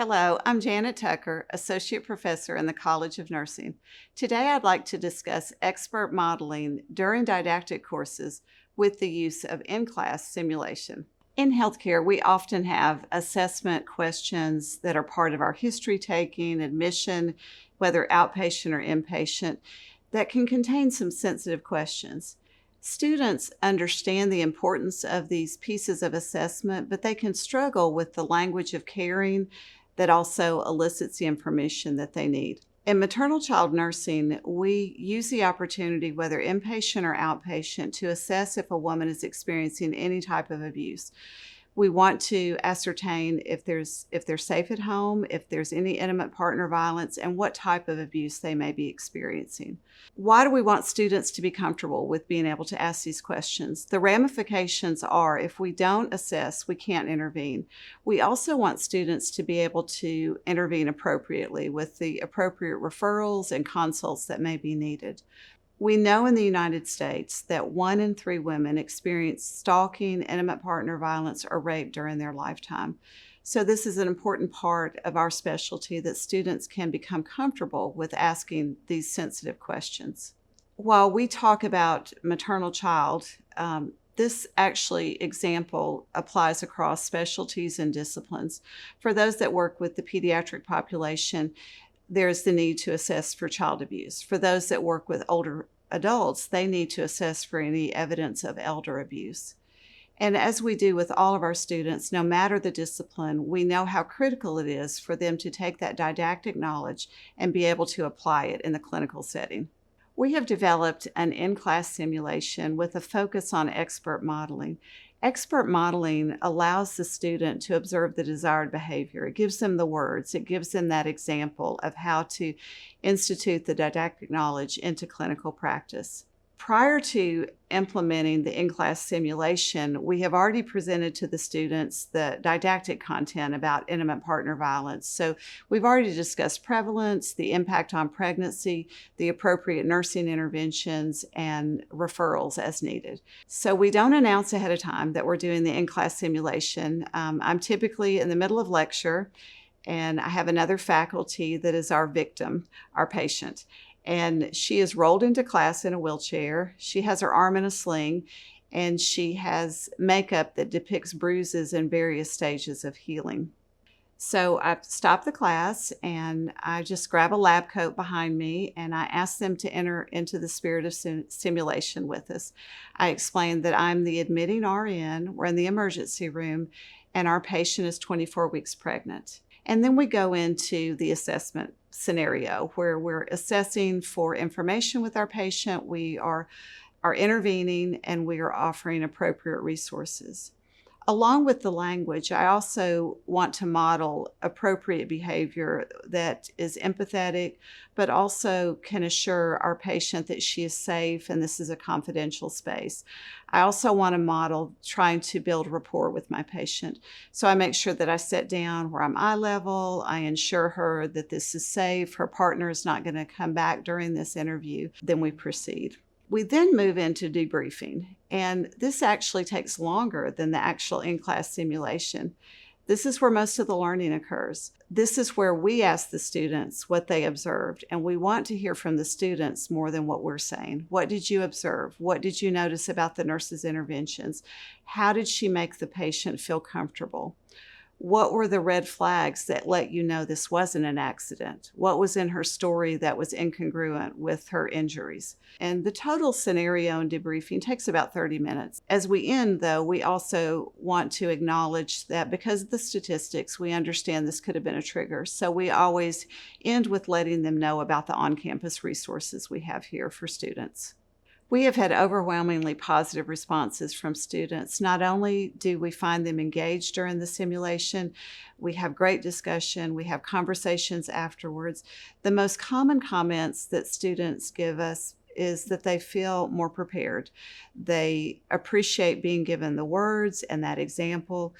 Hello, I'm Janet Tucker, Associate Professor in the College of Nursing. Today I'd like to discuss expert modeling during didactic courses with the use of in-class simulation. In healthcare, we often have assessment questions that are part of our history taking, admission, whether outpatient or inpatient, that can contain some sensitive questions. Students understand the importance of these pieces of assessment, but they can struggle with the language of caring that also elicits the information that they need. In maternal child nursing, we use the opportunity, whether inpatient or outpatient, to assess if a woman is experiencing any type of abuse. We want to ascertain if they're safe at home, if there's any intimate partner violence, and what type of abuse they may be experiencing. Why do we want students to be comfortable with being able to ask these questions? The ramifications are, if we don't assess, we can't intervene. We also want students to be able to intervene appropriately with the appropriate referrals and consults that may be needed. We know in the United States that 1 in 3 women experience stalking, intimate partner violence, or rape during their lifetime. So this is an important part of our specialty, that students can become comfortable with asking these sensitive questions. While we talk about maternal child, this example applies across specialties and disciplines. For those that work with the pediatric population, there's the need to assess for child abuse. For those that work with older adults, they need to assess for any evidence of elder abuse. And as we do with all of our students, no matter the discipline, we know how critical it is for them to take that didactic knowledge and be able to apply it in the clinical setting. We have developed an in-class simulation with a focus on expert modeling. Expert modeling allows the student to observe the desired behavior. It gives them the words. It gives them that example of how to institute the didactic knowledge into clinical practice. Prior to implementing the in-class simulation, we have already presented to the students the didactic content about intimate partner violence. So we've already discussed prevalence, the impact on pregnancy, the appropriate nursing interventions, and referrals as needed. So we don't announce ahead of time that we're doing the in-class simulation. I'm typically in the middle of lecture, and I have another faculty that is our victim, our patient. And she is rolled into class in a wheelchair. She has her arm in a sling, and she has makeup that depicts bruises in various stages of healing. So I stop the class and I just grab a lab coat behind me, and I ask them to enter into the spirit of simulation with us. I explain that I'm the admitting RN, we're in the emergency room, and our patient is 24 weeks pregnant. And then we go into the assessment scenario where we're assessing for information with our patient, we are intervening, and we are offering appropriate resources. Along with the language, I also want to model appropriate behavior that is empathetic, but also can assure our patient that she is safe and this is a confidential space. I also want to model trying to build rapport with my patient. So I make sure that I sit down where I'm eye level. I ensure her that this is safe. Her partner is not going to come back during this interview. Then we proceed. We then move into debriefing, and this actually takes longer than the actual in-class simulation. This is where most of the learning occurs. This is where we ask the students what they observed, and we want to hear from the students more than what we're saying. What did you observe? What did you notice about the nurse's interventions? How did she make the patient feel comfortable? What were the red flags that let you know this wasn't an accident? What was in her story that was incongruent with her injuries? And the total scenario and debriefing takes about 30 minutes. As we end, though, we also want to acknowledge that because of the statistics, we understand this could have been a trigger. So we always end with letting them know about the on-campus resources we have here for students. We have had overwhelmingly positive responses from students. Not only do we find them engaged during the simulation, we have great discussion, we have conversations afterwards. The most common comments that students give us is that they feel more prepared. They appreciate being given the words and that example.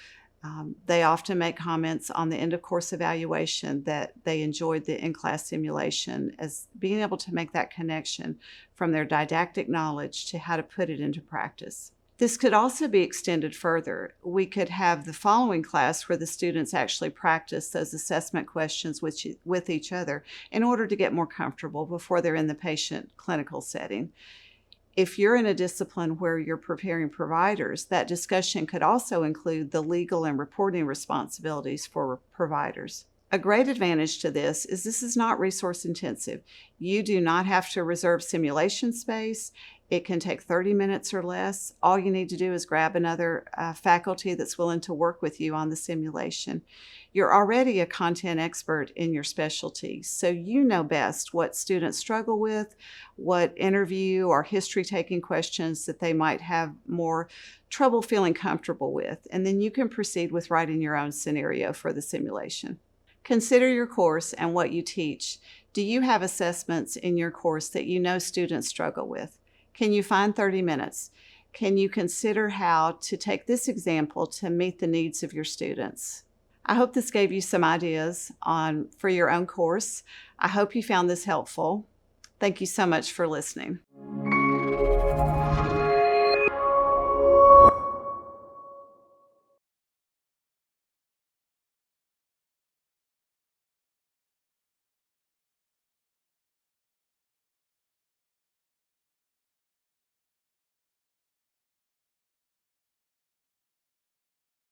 They often make comments on the end of course evaluation that they enjoyed the in-class simulation as being able to make that connection from their didactic knowledge to how to put it into practice. This could also be extended further. We could have the following class where the students actually practice those assessment questions with each other in order to get more comfortable before they're in the patient clinical setting. If you're in a discipline where you're preparing providers, that discussion could also include the legal and reporting responsibilities for providers. A great advantage to this is not resource intensive. You do not have to reserve simulation space. It can take 30 minutes or less. All you need to do is grab another faculty that's willing to work with you on the simulation. You're already a content expert in your specialty, so you know best what students struggle with, what interview or history-taking questions that they might have more trouble feeling comfortable with, and then you can proceed with writing your own scenario for the simulation. Consider your course and what you teach. Do you have assessments in your course that you know students struggle with? Can you find 30 minutes? Can you consider how to take this example to meet the needs of your students? I hope this gave you some ideas for your own course. I hope you found this helpful. Thank you so much for listening.